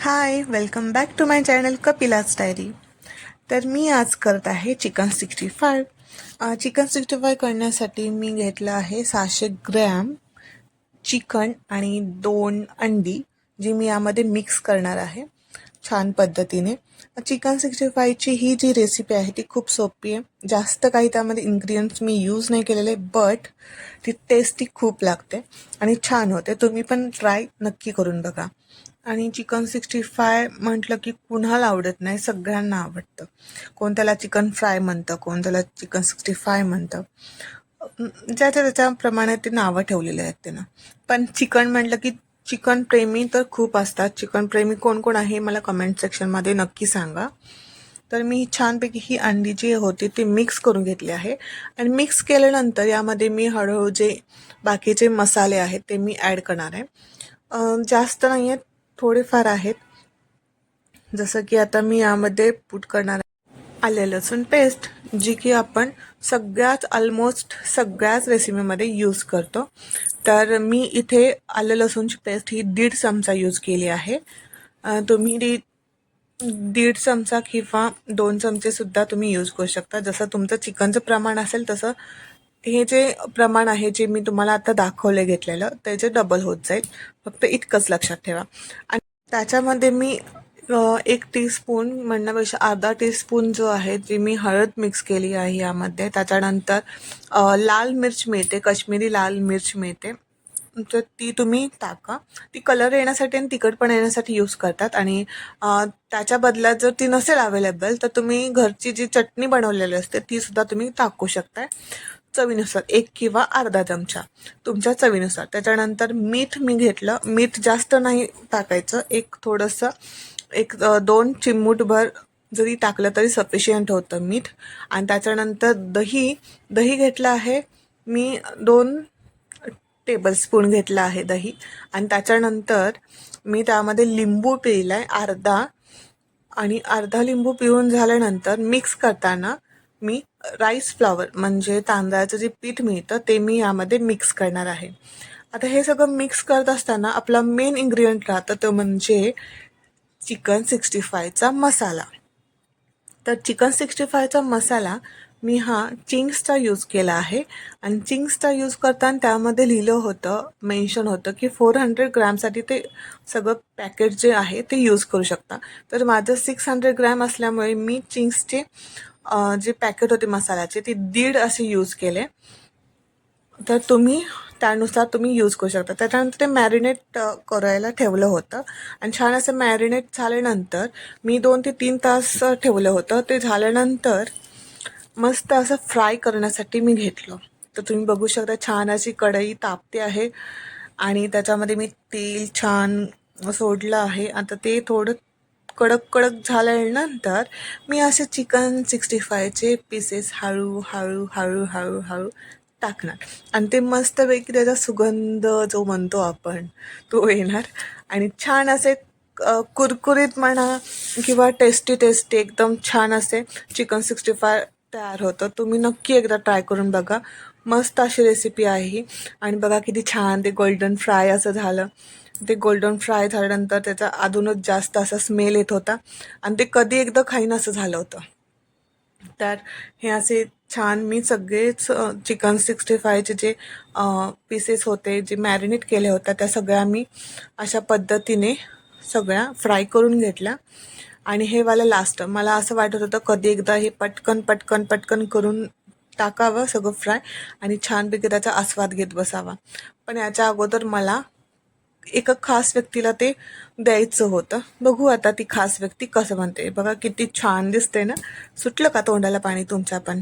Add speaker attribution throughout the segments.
Speaker 1: High, welcome back to my channel Kapila's diary. तर मी आज करत आहे चिकन 65. चिकन 65 करण्यासाठी मी घेतलं आहे 600 ग्रॅम चिकन आणि 2 अंडी, जी मी यामध्ये मिक्स करणार आहे छान पद्धतीने. चिकन 65ची ही जी रेसिपी आहे ती खूप सोपी आहे. जास्त काही त्यामध्ये इन्ग्रेडियंट्स मी यूज नाही केलेले, बट ती टेस्टी खूप लागते आणि छान होते. तुम्ही पण ट्राय नक्की करून बघा. आणि चिकन 65 म्हटलं की कुणाला आवडत नाही, सगळ्यांना आवडतं. कोण त्याला चिकन फ्राय म्हणतं, कोण त्याला चिकन 65 म्हणतं. ज्याच्या त्याच्याप्रमाणे ते नावं ठेवलेले आहेत त्यांना. पण चिकन म्हटलं की चिकन प्रेमी तर खूप असतात. चिकन प्रेमी कोण कोण आहे मला कमेंट सेक्शनमध्ये नक्की सांगा. तर मी छानपैकी ही अंडी जी होती ती मिक्स करून घेतली आहे. आणि मिक्स केल्यानंतर यामध्ये मी हळूहळू जे बाकीचे मसाले आहेत ते मी ॲड करणार आहे. जास्त नाही आहेत, थोडेफार आहेत. जसं की आता मी यामध्ये पुट करणार आहे आले लसूण पेस्ट, जी की आपण ऑलमोस्ट सगळ्याच रेसिपीमध्ये यूज करतो. तर मी इथे आलं लसूणची पेस्ट ही 1.5 चमचा यूज केली आहे. तुम्ही 1.5 चमचा किंवा 2 चमचेसुद्धा तुम्ही यूज करू शकता. जसं तुमचं चिकनचं प्रमाण असेल तसं हे जे प्रमाण आहे जे मी तुम्हाला आता दाखवले घेतलेलं त्याचे डबल होत जाईल. फक्त इतकंच लक्षात ठेवा. आणि त्याच्यामध्ये मी 1 टीस्पून म्हणण्यापेक्षा अर्धा टीस्पून जो आहे जी मी हळद मिक्स केली आहे यामध्ये. त्याच्यानंतर लाल मिर्च मिळते, काश्मीरी लाल मिर्च मिळते, तर ती तुम्ही टाका. ती कलर येण्यासाठी आणि तिखटपणा येण्यासाठी यूज करतात. आणि त्याच्या बदल्यात जर ती नसेल अवेलेबल तर तुम्ही घरची जी चटणी बनवलेली असते ती सुद्धा तुम्ही टाकू शकताय चवीनुसार, 1 किंवा अर्धा चमचा तुमच्या चवीनुसार. त्याच्यानंतर मीठ मी घेतलं. मीठ जास्त नाही टाकायचं, एक 2 चिमूटभर जरी टाकलं तरी सफिशियंट होतं मीठ. आणि त्याच्यानंतर दही घेतलं आहे मी, 2 टेबलस्पून घेतला आहे दही. आणि त्याच्यानंतर मी त्यामध्ये लिंबू पिळला आहे अर्धा. आणि अर्धा लिंबू पिळून झाल्यानंतर मिक्स करताना मी राईस फ्लॉवर म्हणजे तांदळाचं जे पीठ मिळतं ते मी यामध्ये मिक्स करणार आहे. आता हे सगळं मिक्स करत असताना आपला मेन इन्ग्रेडियंट राहतं तो म्हणजे चिकन 65चा मसाला. तर चिकन 65चा मसाला मी हा चिंग्सचा यूज केला आहे. आणि चिंग्सचा यूज करताना त्यामध्ये लिहिलं होतं, मेन्शन होतं की 400 ग्रॅमसाठी ते सगळं पॅकेट जे आहे ते यूज करू शकता. तर माझं 600 ग्रॅम असल्यामुळे मी चिंग्सचे जे पॅकेट होते मसाल्याचे ते 1.5 असे यूज केले. तर तुम्ही त्यानुसार तुम्ही यूज करू शकता. त्याच्यानंतर ते मॅरिनेट करायला ठेवलं होतं. आणि छान असं मॅरिनेट झाल्यानंतर मी 2 ते 3 तास ठेवलं होतं. ते झाल्यानंतर मस्त असं फ्राय करण्यासाठी मी घेतलं. तर तुम्ही बघू शकता छान अशी कढई तापते आहे आणि त्याच्यामध्ये मी तेल छान सोडलं आहे. आता ते थोडं कडक कडक झाल्यानंतर मी असे चिकन 65चे पीसेस हळू टाकणार. आणि ते मस्तपैकी त्याचा सुगंध जो म्हणतो आपण तो येणार. आणि छान असे कुरकुरीत म्हणा किंवा टेस्टी एकदम छान असे चिकन 65 तयार होतं. तुम्ही नक्की एकदा ट्राय करून बघा. मस्त अशी रेसिपी आहे ही. आणि बघा किती छान ते गोल्डन फ्राय असं झालं. ते गोल्डन फ्राय झाल्यानंतर त्याचा अजूनच जास्त असा स्मेल येत होता. आणि ते कधी एकदा खाईन असं झालं होतं. तर हे असे छान मी सगळेच चिकन 65चे जे पीसेस होते जे मॅरिनेट केले होत्या त्या सगळ्या मी अशा पद्धतीने सगळ्या फ्राय करून घेतल्या. आणि हे वाला लास्ट मला असं वाटत होतं कधी एकदा हे पटकन करून टाकावं सगळं फ्राय आणि छानपैकी त्याचा आस्वाद घेत बसावा. पण याच्या अगोदर मला एका खास व्यक्तीला ते द्यायचं होतं. बघू आता ती खास व्यक्ती कसं म्हणते. बघा किती छान दिसते ना. सुटलं का तोंडाला पाणी तुमच्या पण?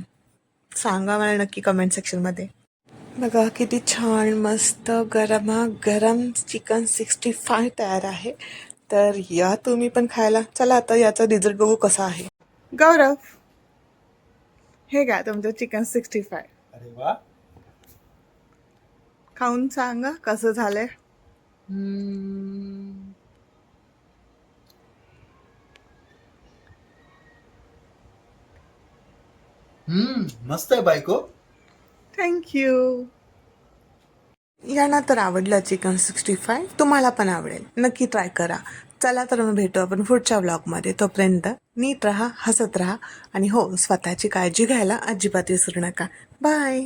Speaker 1: सांगा मला नक्की कमेंट सेक्शनमध्ये. बघा किती छान मस्त गरम चिकन 65 तयार आहे. तर या तुम्ही पण खायला. चला आता याचा रिझल्ट बघू कसा आहे. गौरव, हे घ्या तुमचं चिकन 65.
Speaker 2: अरे वा.
Speaker 1: खाऊन सांगा कसं झालंय.
Speaker 2: मस्त आहे बायको.
Speaker 1: थँक्यू. यांना तर आवडलं चिकन 65, तुम्हाला पण आवडेल. नक्की ट्राय करा. चला तर मग भेटू आपण पुढच्या व्लॉगमध्ये. तोपर्यंत नीट राहा, हसत राहा आणि हो, स्वतःची काळजी घ्यायला अजिबात विसरू नका. बाय.